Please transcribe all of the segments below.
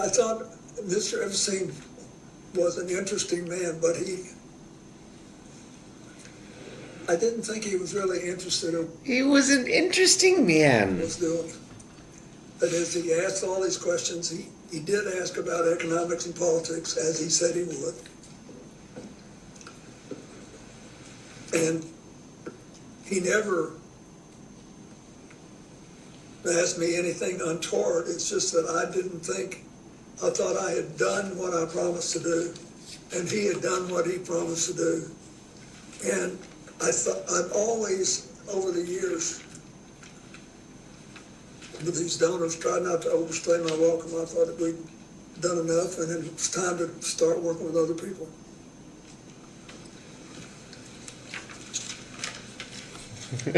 thought Mr. Epstein was an interesting man, but I didn't think he was really interested in He was an interesting man. what he was doing. That is, he asked all these questions. He did ask about economics and politics, as he said he would. And he never asked me anything untoward. It's just that I thought I had done what I promised to do, and he had done what he promised to do. And I've always, over the years, with these donors, tried not to overstay my welcome. I thought that we'd done enough, and it was time to start working with other people. When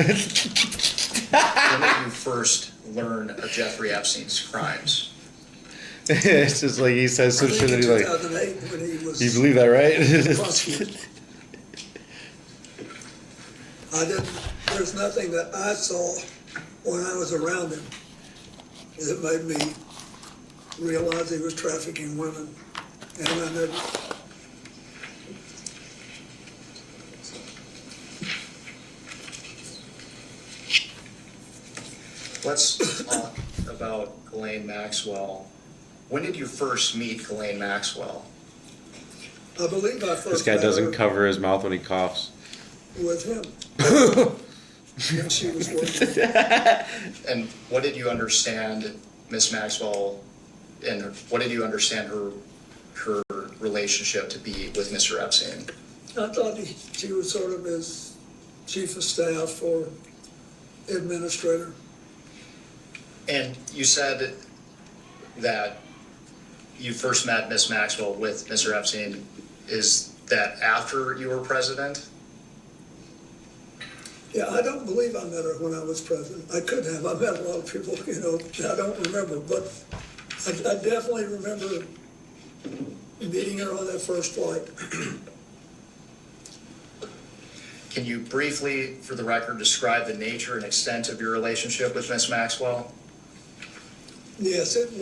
did you first learn of Jeffrey Epstein's crimes? It's just like he says some shit that he's like, 2008, when he was you believe that, right? prosecuted. There's nothing that I saw when I was around him that made me realize he was trafficking women. And I never, Let's talk about Ghislaine Maxwell. When did you first meet Ghislaine Maxwell? I believe I first This guy met doesn't her cover his mouth when he coughs. with him. When she was working. And what did you understand Miss Maxwell, and what did you understand her relationship to be with Mr. Epstein? I thought she was sort of his chief of staff or administrator. And you said that you first met Miss Maxwell with Mr. Epstein. Is that after you were president? Yeah, I don't believe I met her when I was president. I could have. I met a lot of people, I don't remember, but I definitely remember meeting her on that first flight. Can you briefly, for the record, describe the nature and extent of your relationship with Miss Maxwell? Yes, it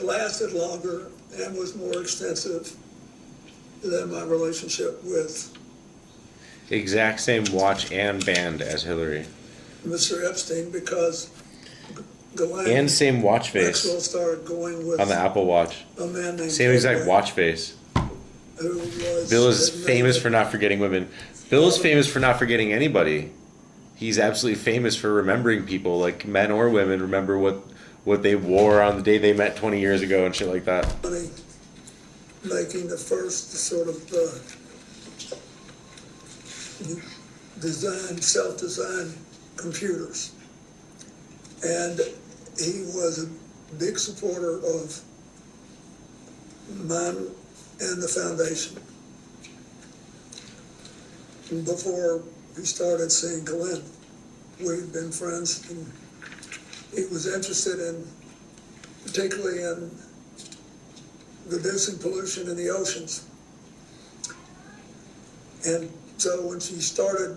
lasted longer and was more extensive than my relationship with Exact same watch and band as Hillary. Mr. Epstein, because Ghislaine And same watch face Maxwell started going with on the Apple Watch. a man named Same exact Ted watch face. who was Bill is had famous made for not forgetting women. Bill is famous for not forgetting anybody. He's absolutely famous for remembering people, like men or women, remember what they wore on the day they met 20 years ago and shit like that. money making the first sort of self-designed computers. And he was a big supporter of mine and the foundation. Before he started seeing Glenn, we'd been friends, and he was interested in, particularly in reducing pollution in the oceans. And so when she started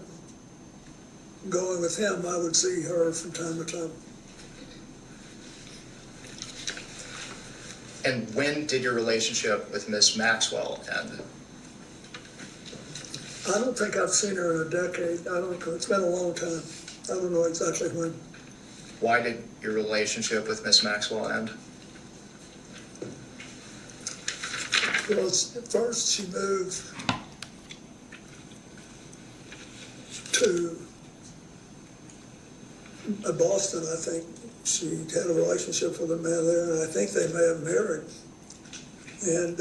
going with him, I would see her from time to time. And when did your relationship with Miss Maxwell end? I don't think I've seen her in a decade. It's been a long time. I don't know exactly when. Why did your relationship with Miss Maxwell end? Well, first she moved to Boston, I think. She had a relationship with a man there, and I think they may have married. And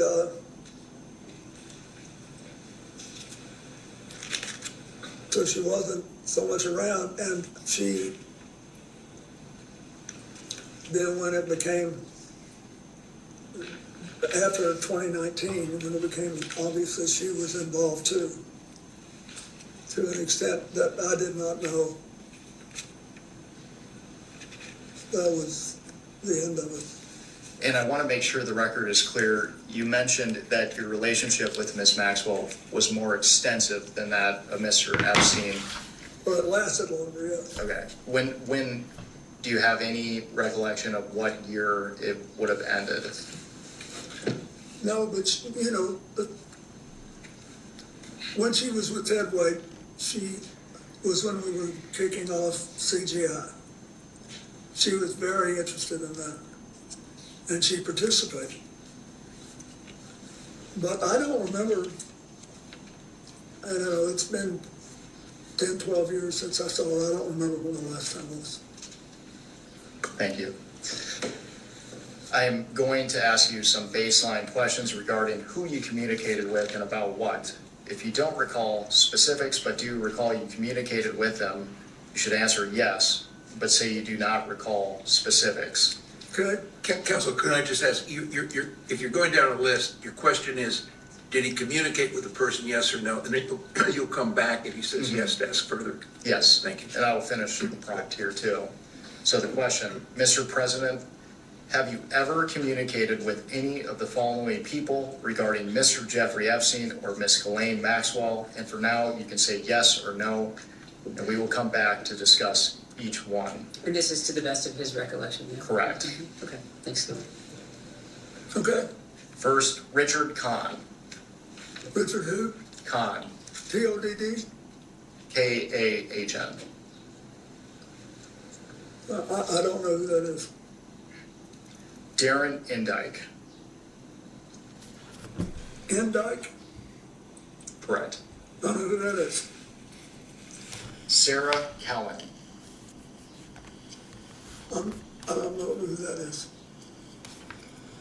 so she wasn't so much around, and she then when it became, after 2019, when it became obvious that she was involved too, to an extent that I did not know, that was the end of it. And I want to make sure the record is clear. You mentioned that your relationship with Miss Maxwell was more extensive than that of Mr. Epstein. Well, it lasted longer, yeah. Okay. When do you have any recollection of what year it would have ended? No, but, you know, but when she was with Ted White, she was when we were kicking off CGI. She was very interested in that, and she participated. But I don't remember, I don't know, it's been 10, 12 years since I saw her. I don't remember when the last time was. Thank you. I am going to ask you some baseline questions regarding who you communicated with and about what. If you don't recall specifics, but do recall you communicated with them, you should answer yes, but say you do not recall specifics. Okay? Counsel, could I just ask, if you're going down a list, your question is, did he communicate with the person, yes or no? And then you'll come back if he says yes to ask further. Yes. Thank you. And I will finish the prompt here too. So the question, Mr. President, have you ever communicated with any of the following people regarding Mr. Jeffrey Epstein or Ms. Ghislaine Maxwell? And for now, you can say yes or no, and we will come back to discuss each one. And this is to the best of his recollection, yeah? Correct. Mhm. Okay, thanks, Scott. Okay. First, Richard Kahn. Richard who? Kahn, T-O-D-D? K-A-H-N. I don't know who that is. Darren Indyke. Endyke? Correct. I don't know who that is. Sarah Cowan. I don't know who that is.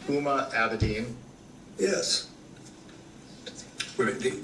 Uma Abedin. Yes. Wait a minute,